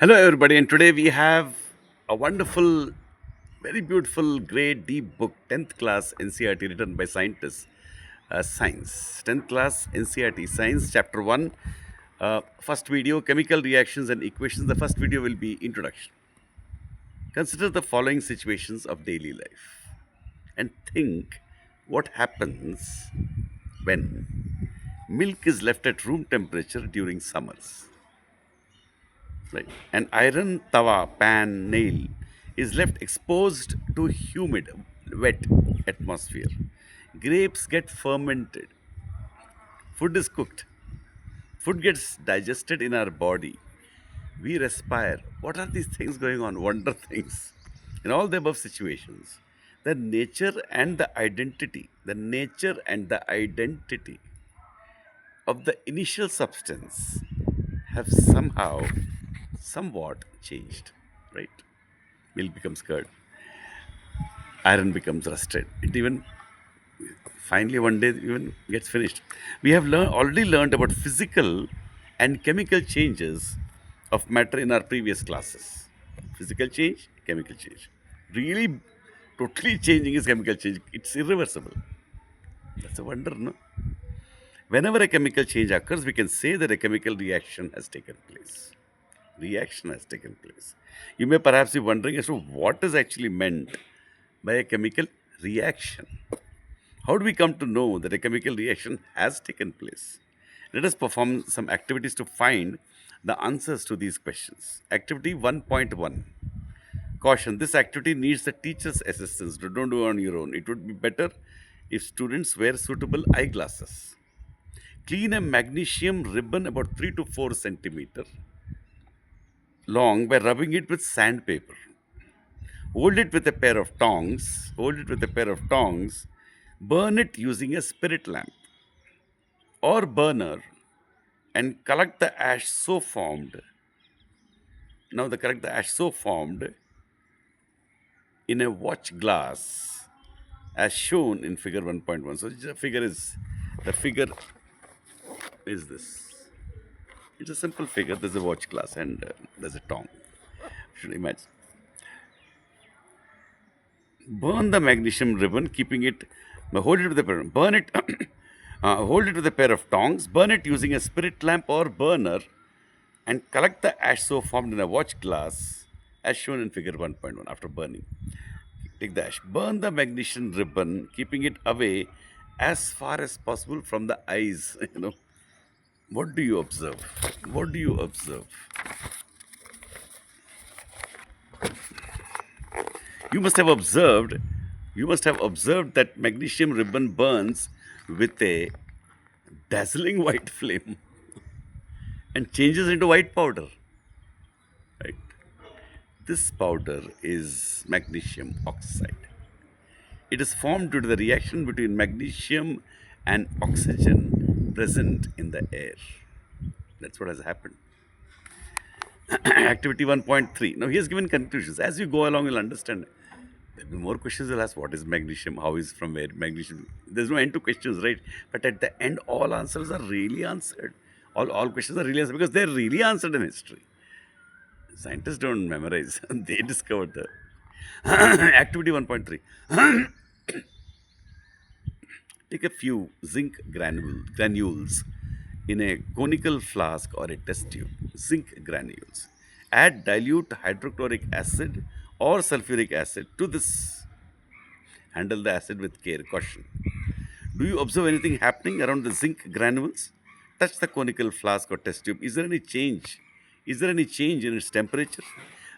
Hello, everybody, and today we have a wonderful, very beautiful, great, deep book, 10th class NCERT, written by scientists. Science, 10th class NCERT, Science, Chapter 1. First video, Chemical Reactions and Equations. The first video will be Introduction. Consider the following situations of daily life and think what happens when milk is left at room temperature during summers. Right. An iron tawa, pan, nail is left exposed to humid, wet atmosphere. Grapes get fermented. Food is cooked. Food gets digested in our body. We respire. What are these things going on? Wonder things. In all the above situations, the nature and the identity of the initial substance have somewhat changed, right? Milk becomes curd, iron becomes rusted. It even finally one day even gets finished. We have already learned about physical and chemical changes of matter in our previous classes. Physical change, chemical change. Really, totally changing is chemical change. It's irreversible. That's a wonder, no? Whenever a chemical change occurs, we can say that a chemical reaction has taken place. Reaction has taken place. You may perhaps be wondering as to what is actually meant by a chemical reaction. How do we come to know that a chemical reaction has taken place? Let us perform some activities to find the answers to these questions. Activity 1.1. Caution, this activity needs the teacher's assistance. Don't do it on your own. It would be better if students wear suitable eyeglasses. Clean a magnesium ribbon about 3 to 4 centimeter long by rubbing it with sandpaper. Hold it with a pair of tongs. Burn it using a spirit lamp or burner and collect the ash so formed. Now, collect the ash so formed in a watch glass as shown in figure 1.1. So, the figure is this. It's a simple figure. There's a watch glass and there's a tong. You should imagine. Burn the magnesium ribbon, keeping it, hold it with a burn it, hold it with a pair of tongs, burn it using a spirit lamp or burner, and collect the ash so formed in a watch glass, as shown in figure 1.1. After burning, take the ash, burn the magnesium ribbon, keeping it away as far as possible from the eyes. What do you observe? What do you observe? You must have observed that magnesium ribbon burns with a dazzling white flame and changes into white powder. Right? This powder is magnesium oxide. It is formed due to the reaction between magnesium and oxygen present in the air. That's what has happened. Activity 1.3. Now, he has given conclusions. As you go along, you'll understand. There'll be more questions you'll ask. What is magnesium? How is from where magnesium? There's no end to questions, right? But at the end, all answers are really answered. All questions are really answered because they're really answered in history. Scientists don't memorize. They discovered the activity 1.3. Take a few zinc granules in a conical flask or a test tube. Zinc granules. Add dilute hydrochloric acid or sulfuric acid to this. Handle the acid with care, caution. Do you observe anything happening around the zinc granules? Touch the conical flask or test tube. Is there any change? Is there any change in its temperature?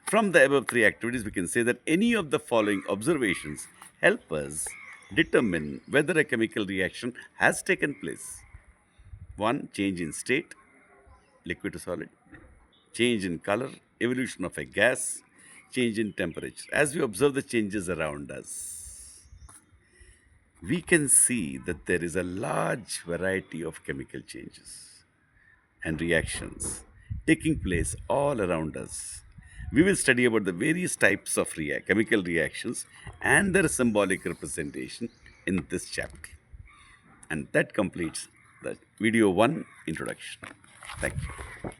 From the above three activities, we can say that any of the following observations help us determine whether a chemical reaction has taken place. 1. Change in state, liquid to solid. Change in color, evolution of a gas. Change in temperature. As we observe the changes around us, we can see that there is a large variety of chemical changes and reactions taking place all around us. We will study about the various types of chemical reactions and their symbolic representation in this chapter. And that completes the video 1 introduction. Thank you.